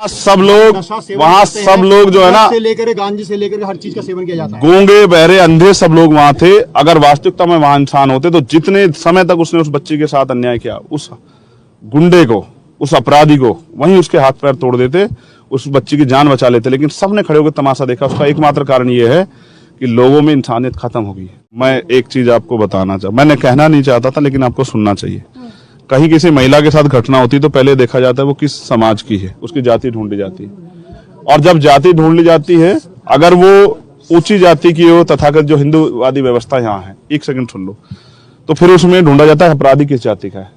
सब लोग वहाँ सब लोग जो है ना से लेकर गांजे से लेकर हर चीज का सेवन किया जाता है। गूंगे बहरे अंधे सब लोग वहां थे। अगर वास्तविकता में वहां इंसान होते तो जितने समय तक उसने उस बच्ची के साथ अन्याय किया, उस गुंडे को, उस अपराधी को वहीं उसके हाथ पैर तोड़ देते, उस बच्ची की जान बचा लेते। लेकिन सबने खड़े होकर तमाशा देखा। उसका एकमात्र कारण यह है कि लोगों में इंसानियत खत्म हो गई है। मैं एक चीज आपको बताना मैंने कहना नहीं चाहता था, लेकिन आपको सुनना चाहिए। कहीं किसी महिला के साथ घटना होती तो पहले देखा जाता है वो किस समाज की है, उसकी जाति ढूंढी जाती है। और जब जाति ढूंढ ली जाती है, अगर वो ऊंची जाति की हो, तथाकथित जो हिंदूवादी व्यवस्था यहाँ है, एक सेकंड सुन लो, तो फिर उसमें ढूंढा जाता है अपराधी किस जाति का है।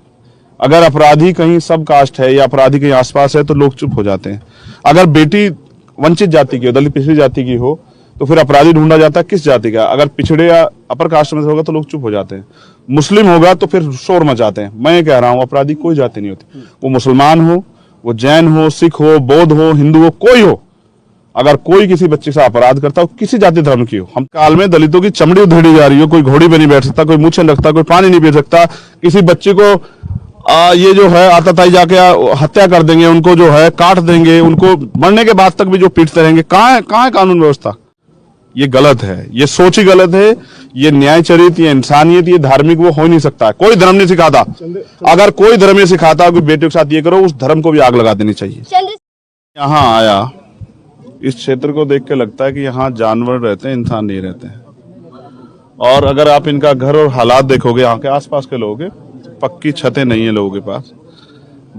अगर अपराधी कहीं सब कास्ट है या अपराधी कहीं आसपास है तो लोग चुप हो जाते हैं। अगर बेटी वंचित जाति की हो, दलित पिछड़ी जाति की हो, तो फिर अपराधी ढूंढा जाता है किस जाति का। अगर पिछड़े या अपर कास्ट में होगा तो लोग चुप हो जाते हैं। मुस्लिम होगा तो फिर शोर मचाते हैं। मैं ये कह रहा हूं, अपराधी कोई जाति नहीं होती। वो मुसलमान हो, वो जैन हो, सिख हो, बौद्ध हो, हिंदू हो, कोई हो, अगर कोई किसी बच्चे से अपराध करता हो, किसी जाति धर्म की हो। हम काल में दलितों की चमड़ी उधेड़ी जा रही हो। कोई घोड़ी पे नहीं बैठ सकता, कोई मुंह नहीं रखता, कोई पानी नहीं पी सकता। किसी बच्चे को ये जो है आतताई जाके हत्या कर देंगे, उनको जो है काट देंगे, उनको मरने के बाद तक भी जो पीटते रहेंगे। कहाँ है कानून व्यवस्था? ये गलत है, ये सोच ही गलत है। ये न्याय चरित, ये इंसानियत, ये धार्मिक वो हो नहीं सकता है। कोई धर्म नहीं सिखाता। अगर कोई धर्म ये सिखाता कि बेटे के साथ ये करो, उस धर्म को भी आग लगा देनी चाहिए। यहाँ आया, इस क्षेत्र को देख के लगता है कि यहाँ जानवर रहते हैं, इंसान नहीं रहते हैं। और अगर आप इनका घर और हालात देखोगे, यहाँ के आसपास के लोगों के, पक्की छतें नहीं है लोगों के पास।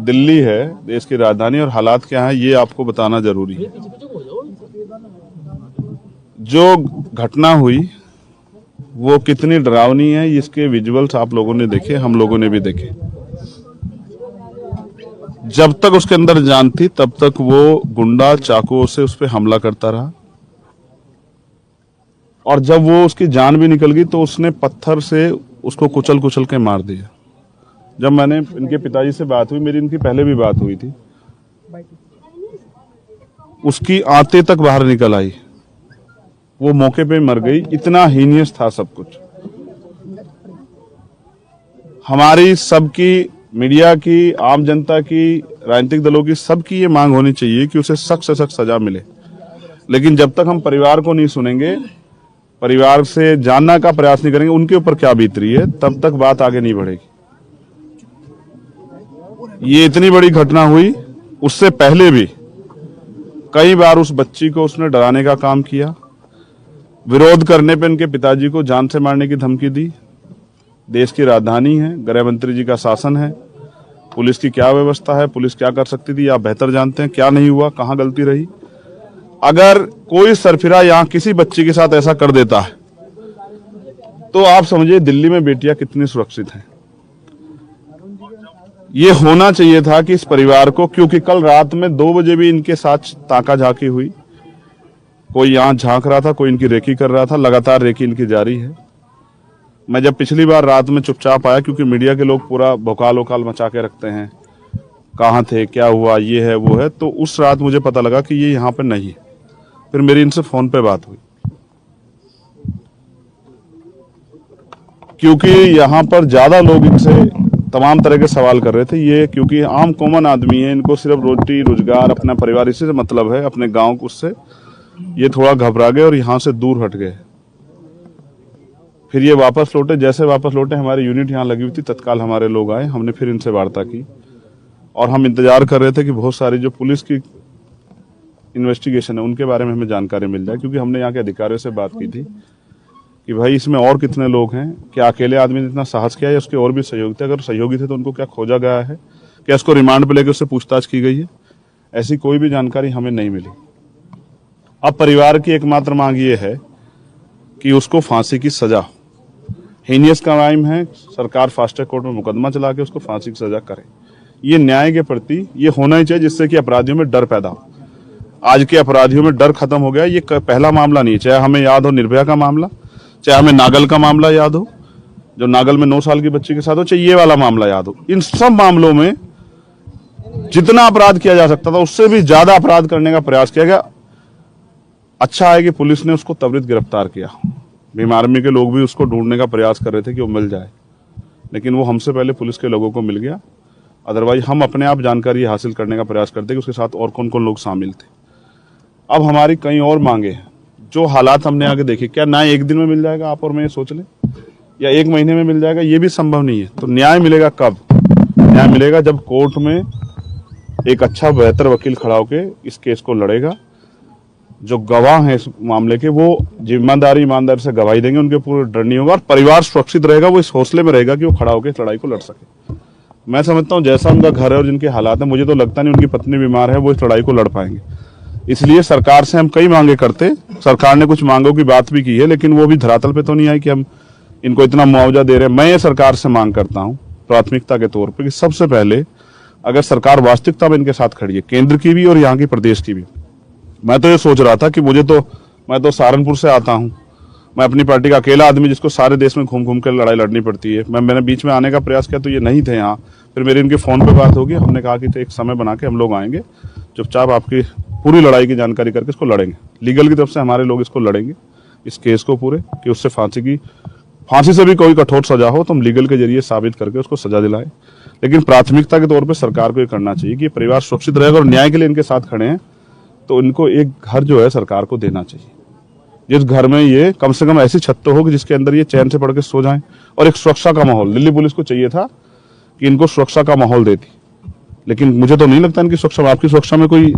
दिल्ली है देश की राजधानी, और हालात क्या है ये आपको बताना जरूरी है। जो घटना हुई वो कितनी डरावनी है, इसके विजुअल्स आप लोगों ने देखे, हम लोगों ने भी देखे। जब तक उसके अंदर जान थी तब तक वो गुंडा चाकुओं से उस पर हमला करता रहा, और जब वो उसकी जान भी निकल गई तो उसने पत्थर से उसको कुचल कुचल के मार दिया। जब मैंने इनके पिताजी से बात हुई, मेरी इनकी पहले भी बात हुई थी, उसकी आंतें तक बाहर निकल आई। वो मौके पे मर गई। इतना हीनियस था सब कुछ। हमारी सबकी, मीडिया की, आम जनता की, राजनीतिक दलों की, सबकी ये मांग होनी चाहिए कि उसे सख्त से सख्त सजा मिले। लेकिन जब तक हम परिवार को नहीं सुनेंगे, परिवार से जानने का प्रयास नहीं करेंगे उनके ऊपर क्या बीत रही है, तब तक बात आगे नहीं बढ़ेगी। ये इतनी बड़ी घटना हुई, उससे पहले भी कई बार उस बच्ची को उसने डराने का काम किया। विरोध करने पे इनके पिताजी को जान से मारने की धमकी दी। देश की राजधानी है, गृह मंत्री जी का शासन है, पुलिस की क्या व्यवस्था है, पुलिस क्या कर सकती थी आप बेहतर जानते हैं। क्या नहीं हुआ, कहां गलती रही। अगर कोई सरफिरा यहां किसी बच्ची के साथ ऐसा कर देता है तो आप समझिए दिल्ली में बेटियां कितनी सुरक्षित हैं। ये होना चाहिए था कि इस परिवार को, क्योंकि कल रात में 2 बजे भी इनके साथ ताका झाकी हुई। कोई यहाँ झांक रहा था, कोई इनकी रेकी कर रहा था। लगातार रेकी इनकी जारी है। मैं जब पिछली बार रात में चुपचाप आया, क्योंकि मीडिया के लोग पूरा भौकाल वकाल मचा के रखते हैं, कहाँ थे, क्या हुआ, ये है वो है, तो उस रात मुझे पता लगा कि ये यहाँ पर नहीं है। फिर मेरी इनसे फोन पे बात हुई, क्योंकि यहाँ पर ज्यादा लोग इनसे तमाम तरह के सवाल कर रहे थे। ये क्योंकि आम कॉमन आदमी है, इनको सिर्फ रोटी रोजगार, अपना परिवार, इसी से मतलब है, अपने गाँव को, उससे ये थोड़ा घबरा गए और यहां से दूर हट गए। फिर ये वापस लौटे। जैसे वापस लौटे, हमारी यूनिट यहाँ लगी हुई थी, तत्काल हमारे लोग आए। हमने फिर इनसे वार्ता की और हम इंतजार कर रहे थे कि बहुत सारी जो पुलिस की इन्वेस्टिगेशन है उनके बारे में हमें जानकारी मिल जाए, क्योंकि हमने यहाँ के अधिकारियों से बात की थी कि भाई इसमें और कितने लोग हैं, क्या अकेले आदमी ने इतना साहस किया या उसके और भी सहयोगी थे। अगर सहयोगी थे तो उनको क्या खोजा गया है, क्या उसको रिमांड पे लेकर उससे पूछताछ की गई है। ऐसी कोई भी जानकारी हमें नहीं मिली। अब परिवार की एकमात्र मांग ये है कि उसको फांसी की सजा, हीनियस क्राइम है, सरकार फास्ट ट्रैक कोर्ट में मुकदमा चला के उसको फांसी की सजा करे। ये न्याय के प्रति ये होना ही चाहिए, जिससे कि अपराधियों में डर पैदा हो। आज के अपराधियों में डर खत्म हो गया। ये पहला मामला नहीं, चाहे हमें याद हो निर्भया का मामला, चाहे हमें नागल का मामला याद हो, जो नागल में 9 साल की बच्ची के साथ हो, चाहे ये वाला मामला याद हो। इन सब मामलों में जितना अपराध किया जा सकता था उससे भी ज्यादा अपराध करने का प्रयास किया गया। अच्छा है कि पुलिस ने उसको त्वरित गिरफ्तार किया। भीम आर्मी के लोग भी उसको ढूंढने का प्रयास कर रहे थे कि वो मिल जाए, लेकिन वो हमसे पहले पुलिस के लोगों को मिल गया। अदरवाइज हम अपने आप जानकारी हासिल करने का प्रयास करते कि उसके साथ और कौन कौन लोग शामिल थे। अब हमारी कई और मांगे हैं, जो हालात हमने आगे देखे, क्या न्याय एक दिन में मिल जाएगा आप और मैं ये सोच लें, या एक महीने में मिल जाएगा, ये भी संभव नहीं है। तो न्याय मिलेगा कब? न्याय मिलेगा जब कोर्ट में एक अच्छा बेहतर वकील खड़ा होकर इस केस को लड़ेगा। जो गवाह हैं इस मामले के, वो ईमानदारी से गवाही देंगे, उनके पूरे डर नहीं होगा और परिवार सुरक्षित रहेगा। वो इस हौसले में रहेगा कि वो खड़ा होकर इस लड़ाई को लड़ सके। मैं समझता हूँ जैसा उनका घर है और जिनके हालात हैं, मुझे तो लगता नहीं उनकी पत्नी बीमार है, वो इस लड़ाई को लड़ पाएंगे। इसलिए सरकार से हम कई मांगे करते, सरकार ने कुछ मांगों की बात भी की है, लेकिन वो भी धरातल पे तो नहीं आई कि हम इनको इतना मुआवजा दे रहे हैं। मैं ये सरकार से मांग करता हूँ प्राथमिकता के तौर पे कि सबसे पहले अगर सरकार वास्तविकता में इनके साथ खड़ी है, केंद्र की भी और यहाँ की प्रदेश की भी। मैं तो ये सोच रहा था कि मैं तो सहारनपुर से आता हूँ, मैं अपनी पार्टी का अकेला आदमी जिसको सारे देश में घूम घूम कर लड़ाई लड़नी पड़ती है। मैंने बीच में आने का प्रयास किया तो ये नहीं थे यहाँ, फिर मेरी इनके फ़ोन पे बात होगी, हमने कहा कि तो एक समय बना के हम लोग आएंगे, चुपचाप आपकी पूरी लड़ाई की जानकारी करके इसको लड़ेंगे। लीगल की तरफ से हमारे लोग इसको लड़ेंगे, इस केस को पूरे, कि उससे फांसी से भी कोई कठोर सजा हो तो हम लीगल के जरिए साबित करके उसको सजा दिलाएं। लेकिन प्राथमिकता के तौर पर सरकार को ये करना चाहिए कि परिवार सुरक्षित रहेगा और न्याय के लिए इनके साथ खड़े हैं, तो इनको एक घर जो है सरकार को देना चाहिए, जिस घर में ये कम से कम ऐसी छत तो हो कि जिसके अंदर ये चैन से पड़ के सो जाएं, और एक सुरक्षा का माहौल। दिल्ली पुलिस को चाहिए था कि इनको सुरक्षा का माहौल देती, लेकिन मुझे तो नहीं लगता इनकी सुरक्षा, आपकी सुरक्षा में कोई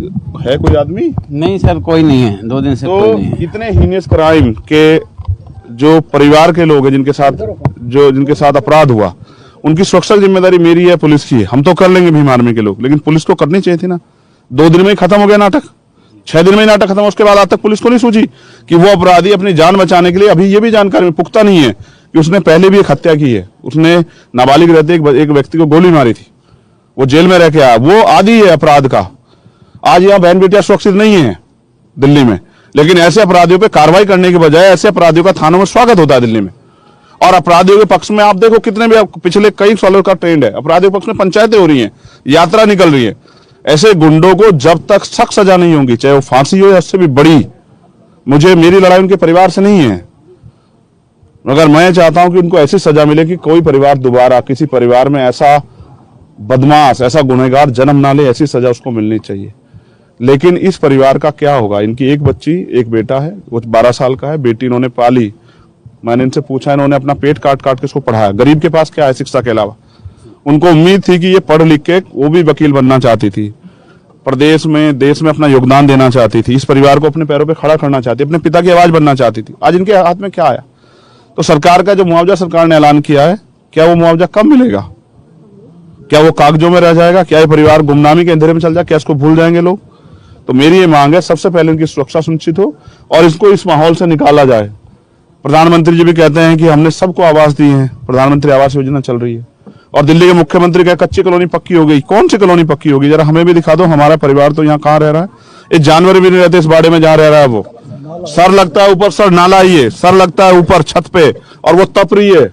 आदमी नहीं सर, कोई नहीं है, 2 दिन से कोई नहीं है। इतने हीनियस क्राइम के जो परिवार के लोग हैं जिनके साथ अपराध हुआ, उनकी सुरक्षा की जिम्मेदारी मेरी है, पुलिस की है। हम तो कर लेंगे भीम आर्मी के लोग, लेकिन पुलिस को करनी चाहिए थी ना। 2 दिन में ही खत्म हो गया नाटक, 6 दिन में ही नाटक खत्म। उसके बाद आज तक पुलिस को नहीं सूझी कि वो अपराधी अपनी जान बचाने के लिए, अभी ये भी जानकारी में पुख्ता नहीं है कि उसने पहले भी एक हत्या की है। उसने नाबालिग रहते एक व्यक्ति को गोली मारी थी, वो जेल में रह के आया, वो आदी है अपराध का। आज यहाँ बहन बेटियां सुरक्षित नहीं है दिल्ली में, लेकिन ऐसे अपराधियों पे कार्रवाई करने के बजाय ऐसे अपराधियों का थानों में स्वागत होता है दिल्ली में। और अपराधियों के पक्ष में आप देखो कितने भी पिछले कई सालों का ट्रेंड है, अपराधियों के पक्ष में पंचायतें हो रही हैं, यात्रा निकल रही है। ऐसे गुंडों को जब तक सख्त सजा नहीं होगी, चाहे वो फांसी हो या उससे भी बड़ी, मेरी लड़ाई उनके परिवार से नहीं है, मगर मैं चाहता हूं कि उनको ऐसी सजा मिले कि कोई परिवार दोबारा किसी परिवार में ऐसा बदमाश, ऐसा गुनहगार जन्म ना ले। ऐसी सजा उसको मिलनी चाहिए। लेकिन इस परिवार का क्या होगा? इनकी एक बच्ची, एक बेटा है, वो 12 साल का है, बेटी इन्होंने पाली। मैंने इनसे पूछा, इन्होंने अपना पेट काट काट के इसको पढ़ाया। गरीब के पास क्या है शिक्षा के अलावा? उनको उम्मीद थी कि ये पढ़ लिख के वो भी वकील बनना चाहती थी, प्रदेश में देश में अपना योगदान देना चाहती थी, इस परिवार को अपने पैरों पे खड़ा करना चाहती, अपने पिता की आवाज बनना चाहती थी। आज इनके हाथ में क्या आया? तो सरकार का जो मुआवजा सरकार ने ऐलान किया है, क्या वो मुआवजा कब मिलेगा? क्या वो कागजों में रह जाएगा? क्या ये परिवार गुमनामी के अंधेरे में चल जाए? क्या इसको भूल जाएंगे लोग? तो मेरी ये मांग है, सबसे पहले इनकी सुरक्षा सुनिश्चित हो और इसको इस माहौल से निकाला जाए। प्रधानमंत्री जी भी कहते हैं कि हमने सबको आवास दी है, प्रधानमंत्री आवास योजना चल रही है, और दिल्ली के मुख्यमंत्री का कच्ची कॉलोनी पक्की हो गई। कौन सी कॉलोनी पक्की होगी? जरा हमें भी दिखा दो। हमारा परिवार तो यहाँ कहाँ रह रहा है? ये जानवर भी नहीं रहते इस बाड़े में जहाँ रह रहा है। वो सर लगता है ऊपर, सर नाला ही है, सर लगता है ऊपर छत पे, और वो तप रही है,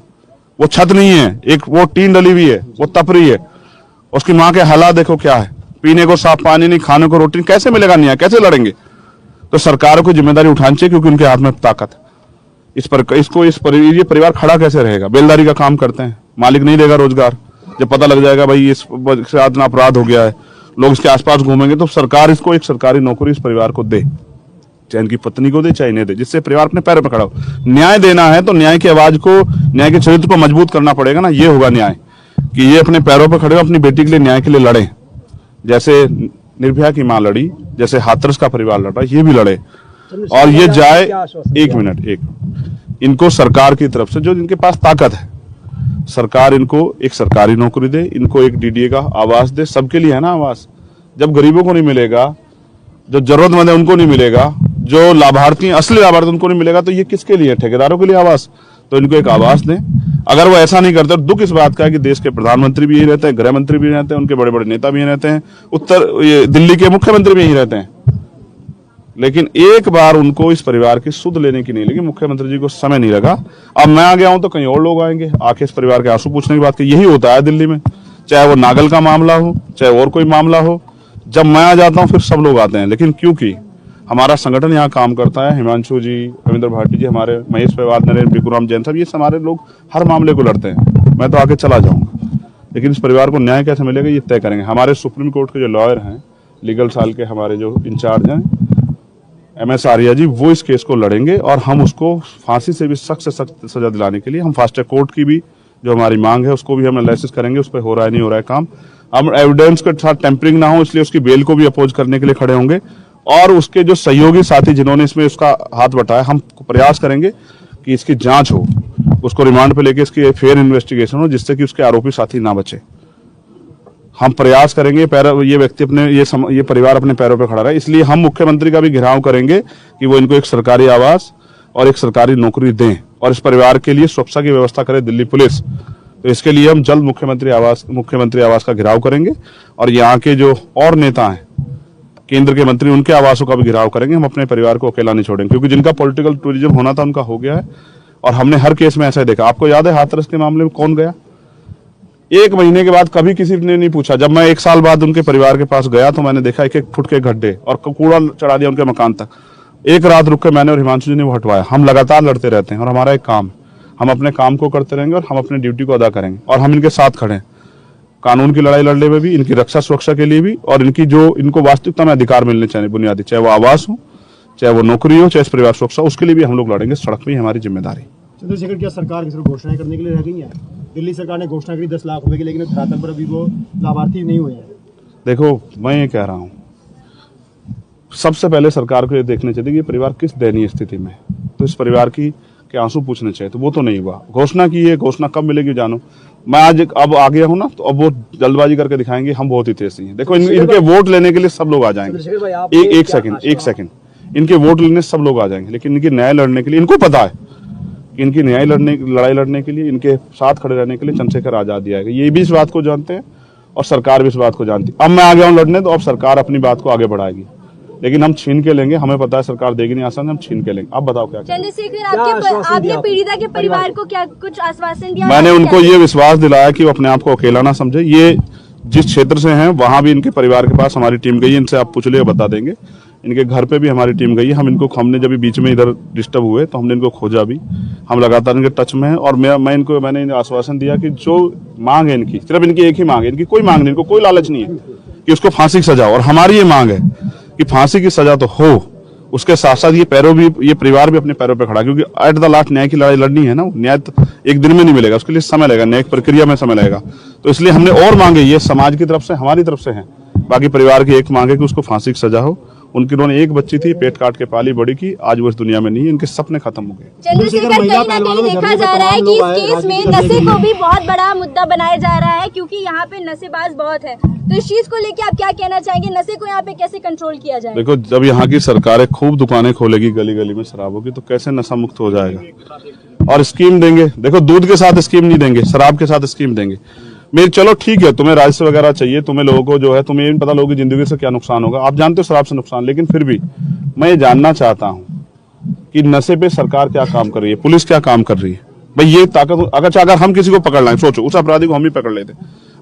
वो छत नहीं है, एक वो टीन डली हुई है, वो तप रही है। उसकी माँ के हालात देखो क्या है, पीने को साफ पानी नहीं, खाने को रोटी, कैसे मिलेगा न्याय? कैसे लड़ेंगे? तो सरकार को जिम्मेदारी उठानी चाहिए, क्योंकि उनके हाथ में ताकत है। ये परिवार खड़ा कैसे रहेगा? बेलदारी का काम करते हैं, मालिक नहीं देगा रोजगार। जब पता लग जाएगा भाई इस साथ ना अपराध हो गया है, लोग इसके आसपास घूमेंगे, तो सरकार इसको एक सरकारी नौकरी इस परिवार को दे, चाहे इनकी पत्नी को दे चाहे इन्हें दे, जिससे परिवार अपने पैरों पर खड़ा हो। न्याय देना है तो न्याय की आवाज को, न्याय के चरित्र को मजबूत करना पड़ेगा ना। ये होगा न्याय कि ये अपने पैरों पर खड़े हो, अपनी बेटी के लिए न्याय के लिए लड़े, जैसे निर्भया की मां लड़ी, जैसे हाथरस का परिवार लड़ा, ये भी लड़े। और ये जाए, एक मिनट, इनको सरकार की तरफ से जो इनके पास ताकत है, सरकार इनको एक सरकारी नौकरी दे, इनको एक डीडीए का आवास दे। सबके लिए है ना आवास? जब गरीबों को नहीं मिलेगा, जो जरूरतमंद है उनको नहीं मिलेगा, जो लाभार्थी असली लाभार्थी उनको नहीं मिलेगा, तो ये किसके लिए? ठेकेदारों के लिए आवास। तो इनको एक आवास दें। अगर वो ऐसा नहीं करते, दुख इस बात का है कि देश के प्रधानमंत्री भी यही रहते हैं, गृह मंत्री भी रहते हैं, उनके बड़े बड़े नेता भी यही रहते हैं, दिल्ली के मुख्यमंत्री भी यही रहते हैं, लेकिन एक बार उनको इस परिवार की सुध लेने की नहीं लगी। मुख्यमंत्री जी को समय नहीं लगा। अब मैं आ गया हूं तो कहीं और लोग आएंगे, आके इस परिवार के आंसू पूछने की बात की। यही होता है दिल्ली में, चाहे वो नागल का मामला हो, चाहे और कोई मामला हो। जब मैं आ जाता हूं फिर सब लोग आते हैं, लेकिन क्योंकि हमारा संगठन यहाँ काम करता है, हिमांशु जी, रविंद्र भाटी जी, हमारे महेश पेवार, नरेंद्र बिकुराम जैन साहब, ये हमारे लोग हर मामले को लड़ते हैं। मैं तो आके चला जाऊंगा, लेकिन इस परिवार को न्याय कैसे मिलेगा ये तय करेंगे। हमारे सुप्रीम कोर्ट के जो लॉयर हैं, लीगल साल के हमारे जो इंचार्ज हैं MS आर्या जी, वो इस केस को लड़ेंगे और हम उसको फांसी से भी सख्त से सख्त सजा दिलाने के लिए हम फास्ट ट्रैक कोर्ट की भी जो हमारी मांग है उसको भी हम एनालिसिस करेंगे, उस पर हो रहा है नहीं हो रहा है काम। हम एविडेंस के साथ टेम्परिंग ना हो इसलिए उसकी बेल को भी अपोज करने के लिए खड़े होंगे और उसके जो सहयोगी साथी जिन्होंने इसमें उसका हाथ बटाया, हम प्रयास करेंगे कि इसकी जांच हो, उसको रिमांड पे लेके इसकी फेयर इन्वेस्टिगेशन हो जिससे कि उसके आरोपी साथी ना बचे। हम प्रयास करेंगे ये व्यक्ति अपने ये परिवार अपने पैरों पर खड़ा रहे, इसलिए हम मुख्यमंत्री का भी घेराव करेंगे कि वो इनको एक सरकारी आवास और एक सरकारी नौकरी दें और इस परिवार के लिए सुरक्षा की व्यवस्था करे दिल्ली पुलिस। तो इसके लिए हम जल्द मुख्यमंत्री आवास का घेराव करेंगे और यहाँ के जो और नेता हैं केंद्र के मंत्री, उनके आवासों का भी घेराव करेंगे। हम अपने परिवार को अकेला नहीं छोड़ेंगे क्योंकि जिनका पॉलिटिकल टूरिज्म होना था उनका हो गया है और हमने हर केस में ऐसा देखा। आपको याद है हाथरस के मामले में कौन गया? 1 महीने के बाद कभी किसी ने नहीं पूछा। जब मैं 1 साल बाद उनके परिवार के पास गया तो मैंने देखा 1-1 फुट के गड्ढे और कूड़ा चढ़ा दिया उनके मकान तक। एक रात रुक के मैंने और हिमांशु जी ने वो हटवाया। हम लगातार लड़ते रहते हैं और हमारा एक काम, हम अपने काम को करते रहेंगे और हम अपनी ड्यूटी को अदा करेंगे और हम इनके साथ खड़े हैं कानून की लड़ाई लड़ने में भी, इनकी रक्षा सुरक्षा के लिए भी और इनको वास्तविकता में अधिकार मिलने चाहिए बुनियादी, चाहे वो आवास हो, चाहे वो नौकरी हो, चाहे परिवार सुरक्षा, उसके लिए भी हम लोग लड़ेंगे। सड़क में हमारी जिम्मेदारी। चंद्रशेखर, क्या सरकार की सिर्फ घोषणाएं करने के लिए रह गई है? दिल्ली सरकार ने घोषणा करी 10 लाख रुपए की, लेकिन धरातल पर अभी वो लाभार्थी नहीं हुए हैं। देखो, मैं ये कह रहा हूँ, सबसे पहले सरकार को ये देखना चाहिए कि परिवार किस दयनीय स्थिति में है, तो इस परिवार के आंसू पूछने चाहिए। तो वो तो नहीं हुआ। घोषणा की है, घोषणा कब मिलेगी जानो। मैं आज अब आ गया हूँ ना, तो अब वो जल्दबाजी करके दिखाएंगे हम बहुत ही तेजी हैं। देखो, इनके वोट लेने के लिए सब लोग आ जाएंगे। एक सेकंड, इनके वोट लेने सब लोग आ जाएंगे, लेकिन इनकी न्याय लड़ने के लिए इनको पता है कि इनकी लड़ाई लड़ने के लिए, इनके साथ खड़े रहने के लिए चंद्रशेखर आजाद आएगा। ये भी इस बात को जानते हैं और सरकार भी इस बात को जानती है। अब मैं आ गया हूँ लड़ने, तो अब सरकार अपनी बात को आगे बढ़ाएगी, लेकिन हम छीन के लेंगे। हमें पता है सरकार देगी नहीं आसान, हम छीन के लेंगे। आप बताओ क्या? चंद्रशेखर, आपने पीड़िता के परिवार को क्या कुछ आश्वासन दिया? मैंने उनको ये विश्वास दिलाया कि वो अपने आप को अकेला ना समझे। ये जिस क्षेत्र से हैं वहां भी इनके परिवार के पास हमारी टीम गई है, इनसे आप पूछ लिया बता देंगे। इनके घर पे भी हमारी टीम गई है। हमने जब बीच में इधर डिस्टर्ब हुए तो हमने इनको खोजा भी। हम लगातार इनके टच में हैं और मैंने इन्हें आश्वासन दिया कि जो मांग है इनकी, सिर्फ इनकी एक ही मांग है, इनकी कोई मांग नहीं, इनको कोई लालच नहीं है कि उसको फांसी की सजा हो। और हमारी ये मांग है कि फांसी की सजा तो हो, उसके साथ साथ ये परिवार भी अपने पैरों पे खड़ा, क्योंकि एट द लास्ट न्याय की लड़ाई लड़नी है ना। न्याय तो एक दिन में नहीं मिलेगा, उसके लिए समय लगेगा, न्यायिक प्रक्रिया में समय लगेगा। तो इसलिए हमने और मांगे, ये समाज की तरफ से, हमारी तरफ से है। बाकी परिवार की एक मांग है कि उसको फांसी की सजा हो। उन्होंने एक बच्ची थी, पेट काट के पाली बड़ी की, आज वो इस दुनिया में नहीं है। इनके सपने खत्म हो गए। चंद्रशेखर, कहीं ना कहीं देखा जा रहा है कि इस केस में नशे को भी बहुत बड़ा मुद्दा बनाया जा रहा है, क्योंकि यहाँ पे नशेबाज बहुत है। तो इस चीज को लेके आप क्या कहना चाहेंगे? नशे को यहाँ पे कैसे कंट्रोल किया जाए? देखो, जब यहाँ की सरकारें खूब दुकानें खोलेगी गली गली में शराबों की, तो कैसे नशा मुक्त हो जाएगा। और स्कीम देंगे, देखो दूध के साथ स्कीम नहीं देंगे, शराब के साथ स्कीम देंगे। चलो ठीक है, तुम्हें राजस्व वगैरह चाहिए, तुम्हें लोगों को जो है, तुम्हें ये नहीं पता लोगों की जिंदगी से क्या नुकसान होगा। आप जानते हो शराब से नुकसान, लेकिन फिर भी मैं ये जानना चाहता हूँ कि नशे पे सरकार क्या काम कर रही है, पुलिस क्या काम कर रही है। भाई ये ताकत, अगर हम किसी को पकड़ लाएं, सोचो उस अपराधी को हम ही पकड़ लेते,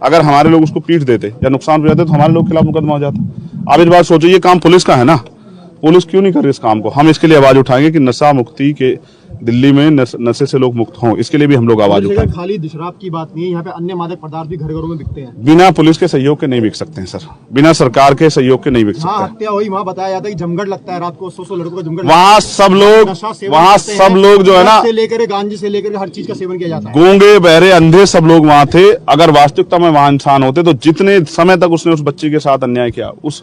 अगर हमारे लोग उसको पीट देते या नुकसान हो जाते तो हमारे लोग के खिलाफ मुकदमा हो जाता। आप इस बात सोचो, ये काम पुलिस का है ना, पुलिस क्यों नहीं कर रही इस काम को? हम इसके लिए आवाज उठाएंगे कि नशा मुक्ति के दिल्ली में नशे से लोग मुक्त हों, इसके लिए भी हम लोग आवाज उठाएंगे। खाली शराब की बात नहीं है, यहाँ पे अन्य मादक पदार्थ भी घर घरों में बिकते हैं। बिना पुलिस के सहयोग के नहीं बिक सकते हैं सर, बिना सरकार के सहयोग के नहीं बिक सकते। हत्या हुई, वहाँ बताया जाता है कि जमघट लगता है रात को, 100 लड़कों का जमघट। वहाँ सब लोग जो है ना, से लेकर गांजे से लेकर हर चीज का सेवन किया जाता है। गूंगे बहरे अंधे सब लोग वहाँ थे। अगर वास्तविकता में वहाँ इंसान होते तो जितने समय तक उसने उस बच्ची के साथ अन्याय किया, उस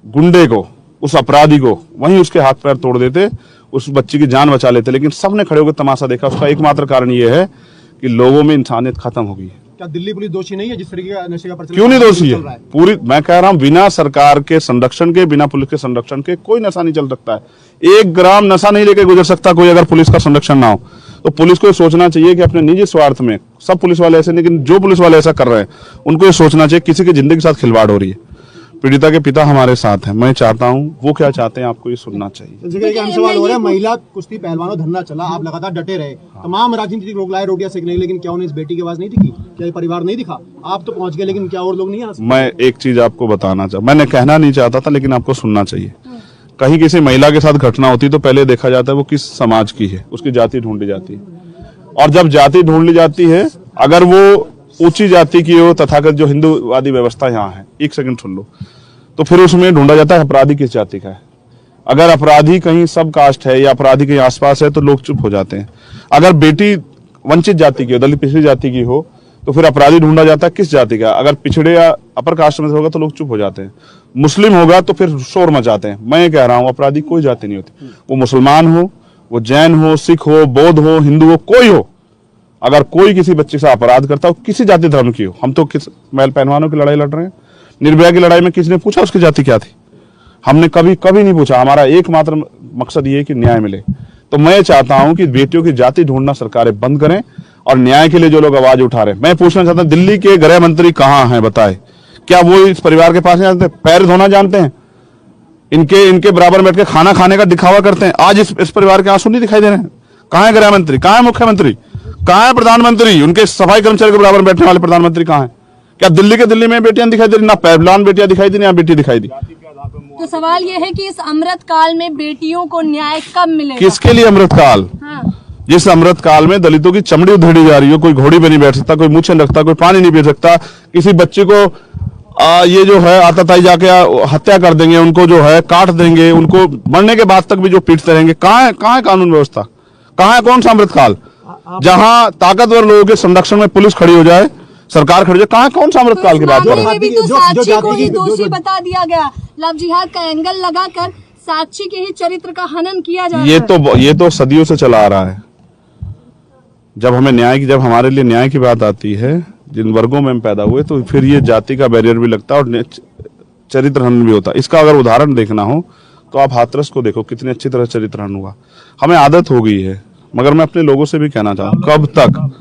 गुंडे को, उस अपराधी को वहीं उसके हाथ पैर तोड़ देते, उस बच्ची की जान बचा लेते। लेकिन सबने खड़े होकर तमाशा देखा। उसका एकमात्र कारण ये है कि लोगों में इंसानियत खत्म हो गई है। क्या दिल्ली पुलिस दोषी नहीं है जिस तरीके का नशे का प्रचलन? क्यों नहीं दोषी है? पूरी, मैं कह रहा हूं, बिना सरकार के संरक्षण के, बिना पुलिस के संरक्षण के कोई नशा नहीं चल सकता है। 1 ग्राम नशा नहीं लेके गुजर सकता कोई, अगर पुलिस का संरक्षण ना हो। तो पुलिस को सोचना चाहिए कि अपने निजी स्वार्थ में, सब पुलिस वाले ऐसे, लेकिन जो पुलिस वाले ऐसा कर रहे हैं उनको ये सोचना चाहिए किसी की जिंदगी के साथ खिलवाड़ हो रही है। पीड़िता के पिता हमारे साथ हैं, मैं चाहता हूं, वो क्या चाहते हैं आपको ये सुनना चाहिए। सवाल हो रहा है, महिला कुश्ती पहलवानों धरना चला, आप लगातार डटे रहे, तमाम राजनीतिक लोग लाए रोटियां सेकने, लेकिन क्या उन्हें इस बेटी की आवाज नहीं दिखी? क्या ये परिवार नहीं दिखा? आप तो पहुंच गए, लेकिन क्या और लोग नहीं आ सकते? मैं एक चीज आपको बताना चाहता, मैंने कहना नहीं चाहता था, लेकिन आपको सुनना चाहिए। कहीं किसी महिला के साथ घटना होती तो पहले देखा जाता है वो किस समाज की है, उसकी जाति ढूंढी जाती है। और जब जाति ढूंढ ली जाती है, अगर वो ऊंची जाति की हो, तथाकथित जो हिंदूवादी व्यवस्था यहाँ है, एक सेकंड सुन लो, तो फिर उसमें ढूंढा जाता है अपराधी किस जाति का है। अगर अपराधी कहीं सब कास्ट है या अपराधी कहीं आसपास है तो लोग चुप हो जाते हैं। अगर बेटी वंचित जाति की हो, दलित पिछड़ी जाति की हो, तो फिर अपराधी ढूंढा जाता है किस जाति का। अगर पिछड़े या अपर कास्ट में होगा तो लोग चुप हो जाते हैं। मुस्लिम होगा तो फिर शोर मचाते हैं। मैं ये कह रहा हूं, अपराधी कोई जाति नहीं होती, वो मुसलमान हो, वो जैन हो, सिख हो, बौद्ध हो, हिंदू हो, कोई हो। अगर कोई किसी बच्चे से अपराध करता हो, किसी जाति धर्म की हो, हम तो किस महल पहलवानों की लड़ाई लड़ रहे हैं, निर्भया की लड़ाई में किसने पूछा उसकी जाति क्या थी? हमने कभी कभी नहीं पूछा। हमारा एकमात्र मकसद ये है कि न्याय मिले। तो मैं चाहता हूं कि बेटियों की जाति ढूंढना सरकारें बंद करें और न्याय के लिए जो लोग आवाज उठा रहे हैं। मैं पूछना चाहता हूं, दिल्ली के गृह मंत्री कहां हैं बताए? क्या वो इस परिवार के पास नहीं जानते? पैर धोना जानते हैं? इनके बराबर बैठ के खाना खाने का दिखावा करते हैं। आज इस परिवार के आंसू नहीं दिखाई दे रहे हैं। कहां है गृह मंत्री? कहां है मुख्यमंत्री? कहां है प्रधानमंत्री? उनके सफाई कर्मचारी के बराबर बैठने वाले प्रधानमंत्री कहां है? क्या दिल्ली में बेटियां दिखाई दे रही? ना पहलवान बेटियां दिखाई दी, ना बेटी दिखाई दी। तो सवाल ये है कि इस अमृत काल में बेटियों को न्याय कब मिलेगा? किसके लिए अमृत काल? हाँ। जिस अमृत काल में दलितों की चमड़ी उधेड़ी जा रही हो, कोई घोड़ी पे नहीं बैठ सकता, कोई मूछें रखता, कोई पानी नहीं पी सकता, किसी बच्चे को ये जो है आतताई जाके हत्या कर देंगे, उनको जो है काट देंगे, उनको मरने के बाद तक भी जो पीटते रहेंगे। कहां है कानून व्यवस्था? कहां है कौन सा अमृत काल जहां ताकतवर लोगों के संरक्षण में पुलिस खड़ी हो जाए, सरकार खड़ी हो जाए? कहां कौन सा अमृत काल की बात कर रहे हैं? तो साक्षी को ही दोषी बता दिया गया, लव जिहाद का एंगल लगाकर साक्षी के ही चरित्र का हनन किया जा रहा है। ये तो सदियों से चला आ रहा है। जब हमारे लिए न्याय की बात आती है, जिन वर्गों में हम पैदा हुए, तो फिर ये जाति का बैरियर भी लगता है और चरित्र हनन भी होता है। इसका अगर उदाहरण देखना हो तो आप हाथरस को देखो, कितनी अच्छी तरह चरित्र हनन हुआ। हमें आदत हो गई है, मगर मैं अपने लोगों से भी कहना चाहूँ, कब तक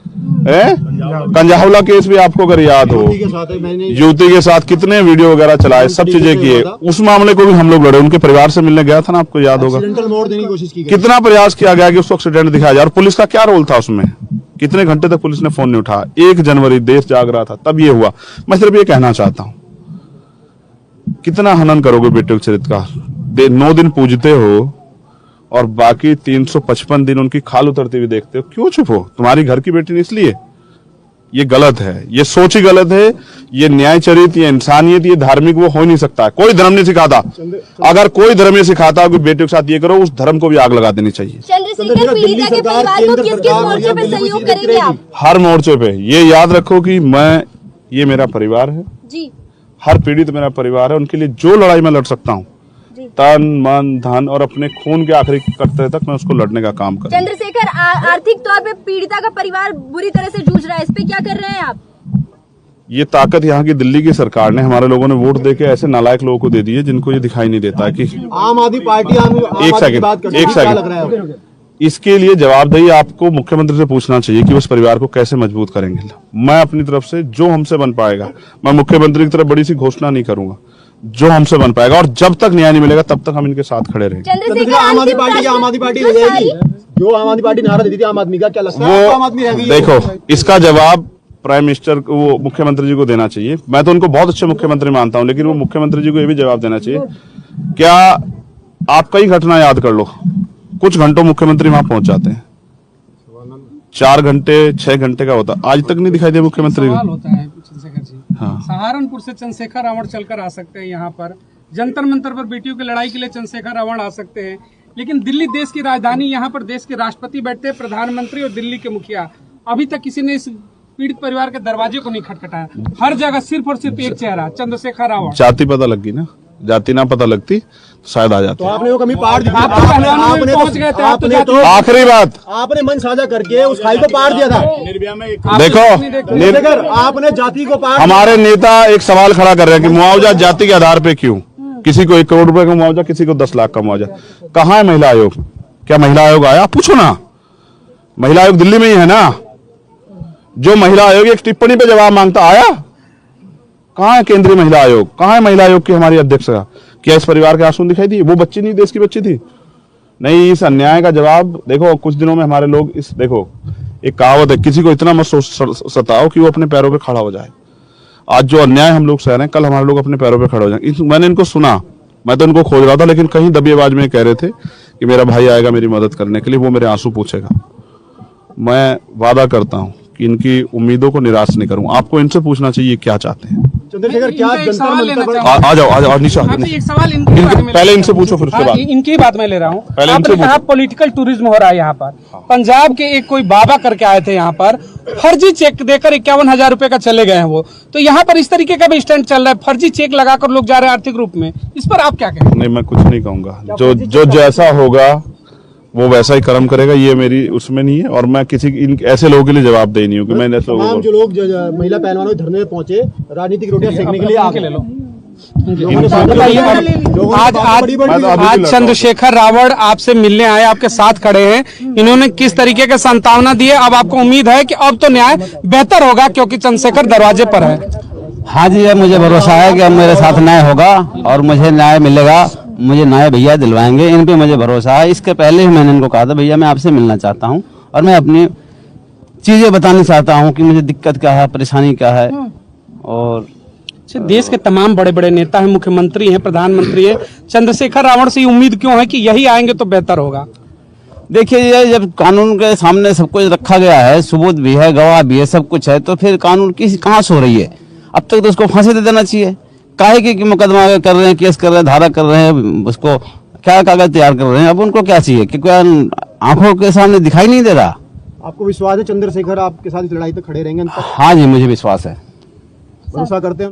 कंजाहवला केस भी आपको अगर याद हो, युवती के साथ कितने वीडियो वगैरह चलाए, सब चीजें किए, उस मामले को भी हम लोग लड़े। उनके परिवार से मिलने गया था ना, आपको याद होगा, कितना प्रयास किया गया कि उसको एक्सीडेंट दिखाया जाए। और पुलिस का क्या रोल था उसमें? कितने घंटे तक पुलिस ने फोन नहीं उठाया? 1 जनवरी देश जाग रहा था, तब ये हुआ। मैं सिर्फ ये कहना चाहता हूं, कितना हनन करोगे बेटे के चरित्र का? 9 दिन पूजते हो और बाकी 355 दिन उनकी खाल उतरती हुई देखते हो, क्यों चुप हो? तुम्हारी घर की बेटी नहीं, इसलिए। ये गलत है, ये सोच ही गलत है। ये न्याय चरित्र, ये इंसानियत, ये धार्मिक वो हो नहीं सकता। कोई धर्म नहीं सिखाता। अगर कोई धर्म ये सिखाता कि बेटियों के साथ ये करो, उस धर्म को भी आग लगा देनी चाहिए। चंद्रशेखर पीड़िता के परिवार को किस मोर्चे पे सहयोग करेंगे आप? हर मोर्चे पे। ये याद रखो कि ये मेरा परिवार है जी, हर पीड़ित मेरा परिवार है। उनके लिए जो लड़ाई मैं लड़ सकता हूँ, तन मन धन और अपने खून के आखिरी कतरे तक मैं उसको लड़ने का काम करूँ। चंद्रशेखर, आर्थिक तौर पे पीड़िता का परिवार बुरी तरह से जूझ रहा है, इस पे क्या कर रहे हैं आप? ये ताकत यहाँ की दिल्ली की सरकार ने, हमारे लोगों ने वोट देके ऐसे नालायक लोगों को दे दी है जिनको ये दिखाई नहीं देता है कि आम आदमी पार्टी एक सेकंड इसके लिए जवाबदेही आपको मुख्यमंत्री से पूछना चाहिए कि उस परिवार को कैसे मजबूत करेंगे। मैं अपनी तरफ से जो हमसे बन पाएगा, मैं मुख्यमंत्री की तरफ बड़ी सी घोषणा नहीं करूंगा, जो हमसे बन पाएगा, और जब तक न्याय नहीं मिलेगा तब तक हम इनके साथ खड़े रहेंगे। आम आदमी पार्टी हो जाएगी, जो आम आदमी पार्टी नारा देती थी आम आदमी का, क्या लगता है आम आदमी रहेगी? देखो, इसका जवाब प्राइम मिनिस्टर को, वो मुख्यमंत्री जी को देना चाहिए। मैं तो उनको बहुत अच्छे मुख्यमंत्री मानता हूं, लेकिन वो मुख्यमंत्री जी को ये भी जवाब देना चाहिए। क्या आप कई घटना याद कर लो, कुछ घंटों मुख्यमंत्री वहां पहुंच जाते हैं, 4 घंटे 6 घंटे का होता, आज तक नहीं दिखाई दिया मुख्यमंत्री सवाल होता है चंद्रशेखर जी। हाँ। सहारनपुर से चंद्रशेखर रावण चलकर आ सकते हैं यहाँ पर, जंतर मंतर पर बेटियों की लड़ाई के लिए चंद्रशेखर रावण आ सकते हैं, लेकिन दिल्ली देश की राजधानी, यहाँ पर देश के राष्ट्रपति बैठते हैं, प्रधानमंत्री और दिल्ली के मुखिया। अभी तक किसी ने इस पीड़ित परिवार के दरवाजे को नहीं खटखटाया। हर जगह सिर्फ और सिर्फ एक चेहरा, चंद्रशेखर रावण। जाति पता लग गई ना, जाति ना पता लगती तो शायद आ जाती। तो आपने वो कमी पार दी, आपने तो आखिरी बात, आपने मन साझा करके उस खाई को पार दिया था। देखो, आपने जाति को पार, हमारे नेता एक सवाल खड़ा कर रहे हैं कि मुआवजा जाति के आधार पे क्यों? किसी को 1 करोड़ रुपए का मुआवजा, किसी को 10 लाख का मुआवजा। कहाँ है महिला आयोग? क्या महिला आयोग आया? पूछो ना, महिला आयोग दिल्ली में ही है ना। जो महिला आयोग एक टिप्पणी पे जवाब मांगता, आया? कहाँ है केंद्रीय महिला आयोग? कहाँ है महिला आयोग की हमारी अध्यक्ष? क्या इस परिवार के आंसू दिखाई दिए? वो बच्ची नहीं, देश की बच्ची थी। नहीं, इस अन्याय का जवाब देखो, कुछ दिनों में हमारे लोग देखो, एक कहावत है, किसी को इतना मत सताओ कि वो अपने पैरों पे खड़ा हो जाए। आज जो अन्याय हम लोग सह रहे हैं, कल हमारे लोग अपने पैरों पे खड़े हो जाएंगे। मैंने इनको सुना, मैं तो इनको खोज रहा था, लेकिन कहीं दबी आवाज में कह रहे थे कि मेरा भाई आएगा मेरी मदद करने के लिए, वो मेरे आंसू पूछेगा। मैं वादा करता हूं कि इनकी उम्मीदों को निराश नहीं करूं। आपको इनसे पूछना चाहिए क्या चाहते हैं। चंद्रशेखर क्या इनसे एक जंतर सवाल लेना मंतर पर चाहूंगा। आ जाओ निशा। आपसे एक सवाल इनके बारे में पहले इनसे पूछो फिर उसके बाद। इनकी बात मैं ले रहा हूँ। पहले आपने इनसे कहा पॉलिटिकल टूरिज्म हो रहा है यहाँ पर। पंजाब के एक कोई बाबा करके आए थे यहाँ पर, फर्जी चेक देकर 51,000 रुपए का चले गए हैं वो। तो यहाँ पर इस तरीके का भी स्टैंड चल रहा है, फर्जी चेक लगाकर लोग जा रहे हैं आर्थिक रूप में। इस पर आप क्या कहेंगे? नहीं, मैं कुछ नहीं कहूंगा। जो जैसा होगा वो वैसा ही कर्म करेगा, ये मेरी उसमें नहीं है। और मैं किसी ऐसे लोगों के लिए जवाबदेही नहीं हूँ कि मैंने ऐसे तमाम जो लोग महिला पहलवानों के धरने में पहुंचे राजनीतिक रोटियां सेकने के लिए आ ले लो। आज आज चंद्रशेखर रावण आपसे मिलने आए, आपके साथ खड़े हैं। इन्होंने किस तरीके के सांत्वना दिए? अब आपको उम्मीद है कि अब तो न्याय बेहतर होगा क्योंकि चंद्रशेखर दरवाजे पर है। हाँ जी, अब मुझे भरोसा है कि अब मेरे साथ न्याय होगा और मुझे न्याय मिलेगा। मुझे न्याय भैया दिलवाएंगे, इन पे मुझे भरोसा है। इसके पहले ही मैंने इनको कहा था भैया मैं आपसे मिलना चाहता हूँ और मैं अपनी चीजें बताना चाहता हूँ कि मुझे दिक्कत क्या है, परेशानी क्या है। और देश के तमाम बड़े बड़े नेता हैं, मुख्यमंत्री हैं, प्रधानमंत्री हैं, चंद्रशेखर रावण से उम्मीद क्यों है कि यही आएंगे तो बेहतर होगा? देखिए, ये जब कानून के सामने सब कुछ रखा गया है, सबूत भी है, गवाह भी है, सब कुछ है, तो फिर कानून की कहाँ सो रही है? अब तक तो उसको फांसी दे देना चाहिए। काहे की मुकदमा कर रहे हैं, केस कर रहे हैं, धारा कर रहे हैं, उसको क्या कागज तैयार कर रहे हैं? अब उनको क्या चाहिए कि आंखों के सामने दिखाई नहीं दे रहा? आपको विश्वास है चंद्रशेखर आपके साथ इस लड़ाई तक खड़े रहेंगे? हाँ जी, मुझे विश्वास है। भरोसा करते हैं।